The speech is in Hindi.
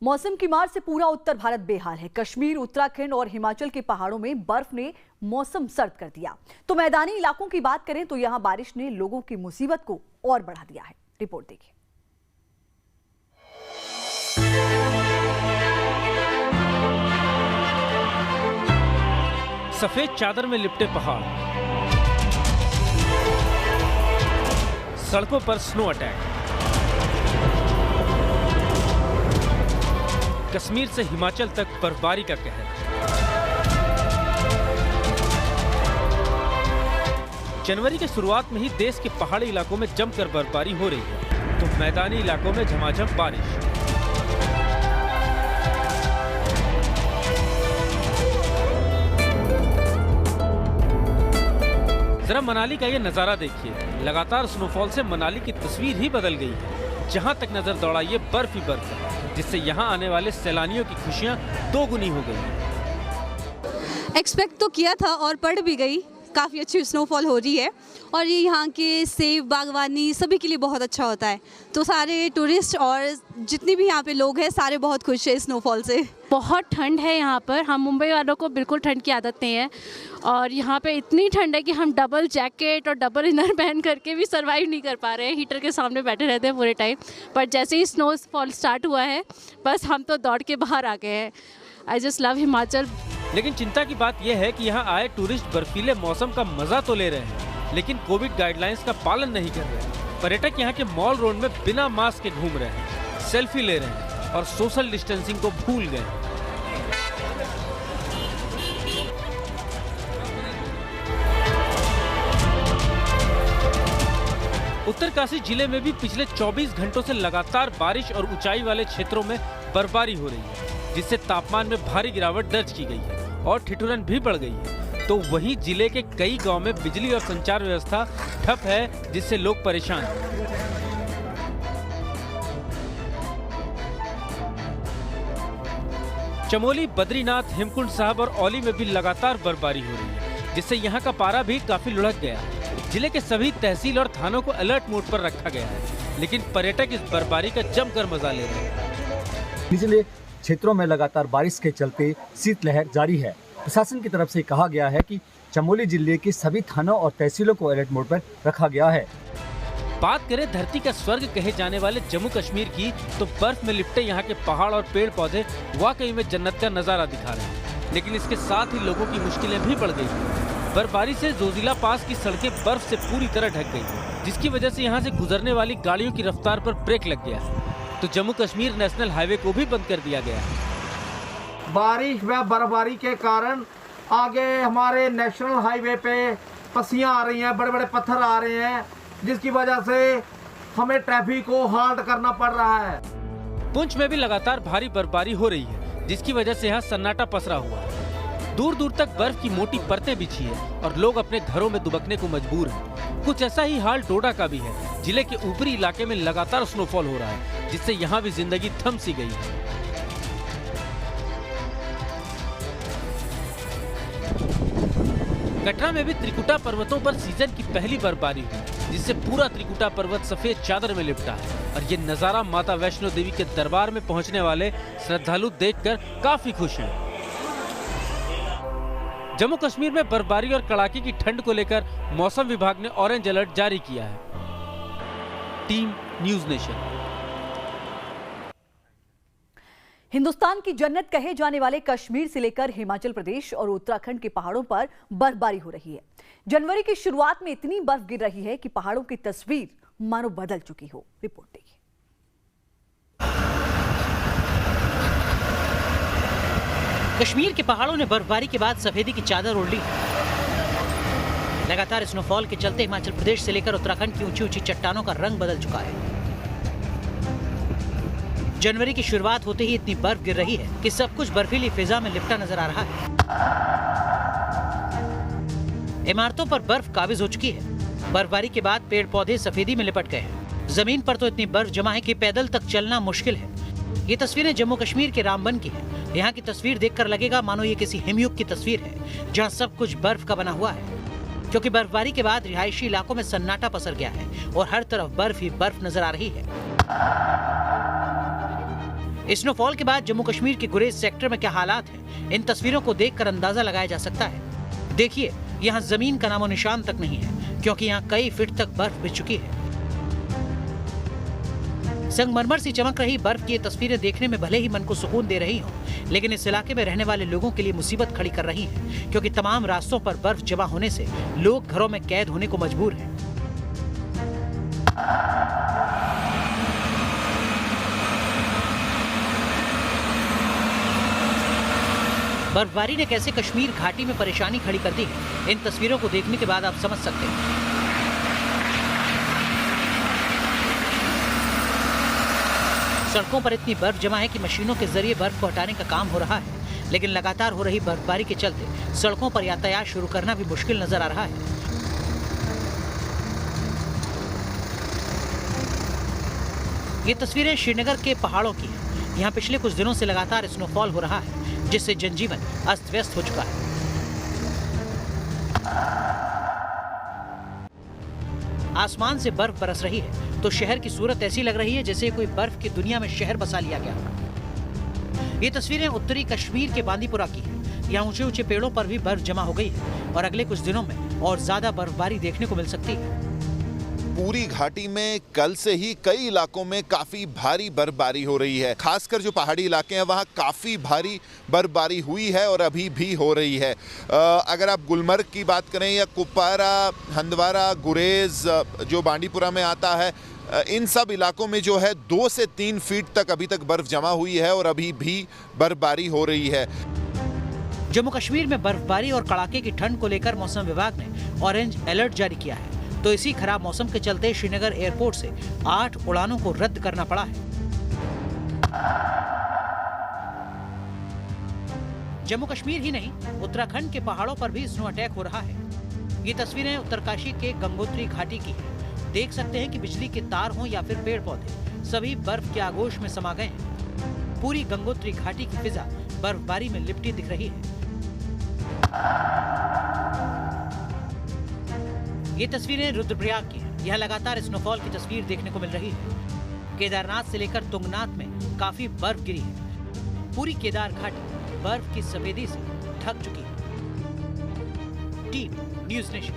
मौसम की मार से पूरा उत्तर भारत बेहाल है। कश्मीर, उत्तराखंड और हिमाचल के पहाड़ों में बर्फ ने मौसम सर्द कर दिया। तो मैदानी इलाकों की बात करें तो यहां बारिश ने लोगों की मुसीबत को और बढ़ा दिया है। रिपोर्ट देखिए। सफेद चादर में लिपटे पहाड़, सड़कों पर स्नो अटैक। कश्मीर से हिमाचल तक बर्फबारी का कहर। जनवरी के शुरुआत में ही देश के पहाड़ी इलाकों में जमकर बर्फबारी हो रही है, तो मैदानी इलाकों में झमाझम बारिश। जरा मनाली का ये नजारा देखिए। लगातार स्नोफॉल से मनाली की तस्वीर ही बदल गई है। जहां तक नजर दौड़ाइए बर्फ ही बर्फ है, जिससे यहां आने वाले सैलानियों की खुशियां दोगुनी हो गई। एक्सपेक्ट तो किया था और पड़ भी गई। काफ़ी अच्छी स्नोफॉल हो रही है और ये यहाँ के सेब, बागवानी सभी के लिए बहुत अच्छा होता है। तो सारे टूरिस्ट और जितने भी यहाँ पे लोग हैं सारे बहुत खुश हैं स्नोफॉल से। बहुत ठंड है यहाँ पर। हम मुंबई वालों को बिल्कुल ठंड की आदत नहीं है और यहाँ पे इतनी ठंड है कि हम डबल जैकेट और डबल इनर पहन करके भी सर्वाइव नहीं कर पा रहे हैं। हीटर के सामने बैठे रहते हैं पूरे टाइम। पर जैसे ही स्नोफॉल स्टार्ट हुआ है बस हम तो दौड़ के बाहर आ गए हैं। I just love Himachal. लेकिन चिंता की बात यह है कि यहाँ आए टूरिस्ट बर्फीले मौसम का मजा तो ले रहे हैं, लेकिन कोविड गाइडलाइंस का पालन नहीं कर रहे। पर्यटक यहाँ के मॉल रोड में बिना मास्क के घूम रहे हैं, सेल्फी ले रहे हैं और सोशल डिस्टेंसिंग को भूल गए हैं। उत्तरकाशी जिले में भी पिछले 24 घंटों से लगातार बारिश और ऊंचाई वाले क्षेत्रों में बर्फबारी हो रही है, जिससे तापमान में भारी गिरावट दर्ज की गई है और ठिठुरन भी बढ़ गई है। तो वहीं जिले के कई गांव में बिजली और संचार व्यवस्था ठप है, जिससे लोग परेशान हैं। चमोली, बद्रीनाथ, हेमकुंड साहब और औली में भी लगातार बर्फबारी हो रही है, जिससे यहाँ का पारा भी काफी लुढ़क गया है। जिले के सभी तहसील और थानों को अलर्ट मोड पर रखा गया है, लेकिन पर्यटक इस बर्फबारी का जमकर मजा ले रहे हैं। निचले क्षेत्रों में लगातार बारिश के चलते शीतलहर जारी है। प्रशासन की तरफ से कहा गया है कि चमोली जिले के सभी थानों और तहसीलों को अलर्ट मोड पर रखा गया है। बात करें धरती का स्वर्ग कहे जाने वाले जम्मू कश्मीर की, तो बर्फ में लिपटे यहाँ के पहाड़ और पेड़ पौधे वाकई में जन्नत का नजारा दिखा रहे हैं। लेकिन इसके साथ ही लोगों की मुश्किलें भी बढ़ गई। बर्फबारी से जोजिला पास की सड़कें बर्फ से पूरी तरह ढक गई, जिसकी वजह से यहाँ से गुजरने वाली गाड़ियों की रफ्तार पर ब्रेक लग गया है। तो जम्मू कश्मीर नेशनल हाईवे को भी बंद कर दिया गया है। बारिश व बर्फबारी के कारण आगे हमारे नेशनल हाईवे पे पस्सियां आ रही हैं, बड़े बड़े पत्थर आ रहे हैं, जिसकी वजह से हमें ट्रैफिक को हाल्ट करना पड़ रहा है। पुंछ में भी लगातार भारी बर्फबारी हो रही है, जिसकी वजह से यहाँ सन्नाटा पसरा हुआ है। दूर दूर तक बर्फ की मोटी परतें बिछी है और लोग अपने घरों में दुबकने को मजबूर हैं। कुछ ऐसा ही हाल डोडा का भी है। जिले के ऊपरी इलाके में लगातार स्नोफॉल हो रहा है, जिससे यहाँ भी जिंदगी थम सी गई है। कटरा में भी त्रिकुटा पर्वतों पर सीजन की पहली बर्फबारी हुई, जिससे पूरा त्रिकुटा पर्वत सफेद चादर में लिपटा है और ये नजारा माता वैष्णो देवी के दरबार में पहुंचने वाले श्रद्धालु देखकर काफी खुश हैं। जम्मू कश्मीर में बर्फबारी और कड़ाके की ठंड को लेकर मौसम विभाग ने ऑरेंज अलर्ट जारी किया है। Team news nation. हिंदुस्तान की जन्नत कहे जाने वाले कश्मीर से लेकर हिमाचल प्रदेश और उत्तराखंड के पहाड़ों पर बर्फबारी हो रही है। जनवरी की शुरुआत में इतनी बर्फ गिर रही है कि पहाड़ों की तस्वीर मानो बदल चुकी हो। रिपोर्ट देखिए। कश्मीर के पहाड़ों ने बर्फबारी के बाद सफेदी की चादर ओढ़ ली। लगातार स्नोफॉल के चलते हिमाचल प्रदेश से लेकर उत्तराखंड की ऊंची ऊंची चट्टानों का रंग बदल चुका है। जनवरी की शुरुआत होते ही इतनी बर्फ गिर रही है कि सब कुछ बर्फीली फिजा में लिपटा नजर आ रहा है। इमारतों पर बर्फ काबिज हो चुकी है। बर्फबारी के बाद पेड़ पौधे सफेदी में लिपट गए हैं। जमीन पर तो इतनी बर्फ जमा है कि पैदल तक चलना मुश्किल है। ये तस्वीरें जम्मू कश्मीर के रामबन की है। यहाँ की तस्वीर देखकर लगेगा मानो ये किसी हिमयुग की तस्वीर है, जहाँ सब कुछ बर्फ का बना हुआ है। क्योंकि बर्फबारी के बाद रिहायशी इलाकों में सन्नाटा पसर गया है और हर तरफ बर्फ ही बर्फ नजर आ रही है। स्नोफॉल के बाद जम्मू कश्मीर के गुरेज सेक्टर में क्या हालात हैं, इन तस्वीरों को देखकर अंदाजा लगाया जा सकता है। देखिए, यहाँ जमीन का नामो निशान तक नहीं है, क्योंकि यहाँ कई फीट तक बर्फ बिछ चुकी है। संगमरमर सी चमक रही बर्फ की ये तस्वीरें देखने में भले ही मन को सुकून दे रही हों, लेकिन इस इलाके में रहने वाले लोगों के लिए मुसीबत खड़ी कर रही हैं, क्योंकि तमाम रास्तों पर बर्फ जमा होने से लोग घरों में कैद होने को मजबूर हैं। बर्फबारी ने कैसे कश्मीर घाटी में परेशानी खड़ी कर दी है, इन तस्वीरों को देखने के बाद आप समझ सकते हैं। सड़कों पर इतनी बर्फ जमा है कि मशीनों के जरिए बर्फ को हटाने का काम हो रहा है, लेकिन लगातार हो रही बर्फबारी के चलते सड़कों पर यातायात शुरू करना भी मुश्किल नजर आ रहा है। ये तस्वीरें श्रीनगर के पहाड़ों की हैं। यहाँ पिछले कुछ दिनों से लगातार स्नोफॉल हो रहा है, जिससे जनजीवन अस्त व्यस्त हो चुका है। आसमान से बर्फ बरस रही है तो शहर की सूरत ऐसी लग रही है जैसे कोई बर्फ की दुनिया में शहर बसा लिया गया हो। ये तस्वीरें उत्तरी कश्मीर के बांदीपुरा की हैं। यहाँ ऊंचे ऊंचे पेड़ों पर भी बर्फ जमा हो गई है और अगले कुछ दिनों में और ज्यादा बर्फबारी देखने को मिल सकती है। पूरी घाटी में कल से ही कई इलाकों में काफ़ी भारी बर्फबारी हो रही है। खासकर जो पहाड़ी इलाके हैं वहाँ काफ़ी भारी बर्फबारी हुई है और अभी भी हो रही है। अगर आप गुलमर्ग की बात करें या कुपवारा, हंदवारा, गुरेज जो बांडीपुरा में आता है, इन सब इलाकों में जो है 2 से 3 फीट तक अभी तक बर्फ जमा हुई है और अभी भी बर्फबारी हो रही है। जम्मू कश्मीर में बर्फबारी और कड़ाके की ठंड को लेकर मौसम विभाग ने ऑरेंज अलर्ट जारी किया है, तो इसी खराब मौसम के चलते श्रीनगर एयरपोर्ट से 8 उड़ानों को रद्द करना पड़ा है। जम्मू कश्मीर ही नहीं, उत्तराखंड के पहाड़ों पर भी स्नो अटैक हो रहा है। ये तस्वीरें उत्तरकाशी के गंगोत्री घाटी की हैं। देख सकते हैं कि बिजली के तार हों या फिर पेड़ पौधे, सभी बर्फ के आगोश में समा गए हैं। पूरी गंगोत्री घाटी की फिजा बर्फबारी में लिपटी दिख रही है। ये तस्वीरें रुद्रप्रयाग की हैं। यहाँ लगातार स्नोफॉल की तस्वीर देखने को मिल रही है। केदारनाथ से लेकर तुंगनाथ में काफी बर्फ गिरी है। पूरी केदार घाटी बर्फ की सफेदी से ढक चुकी है। Team news nation.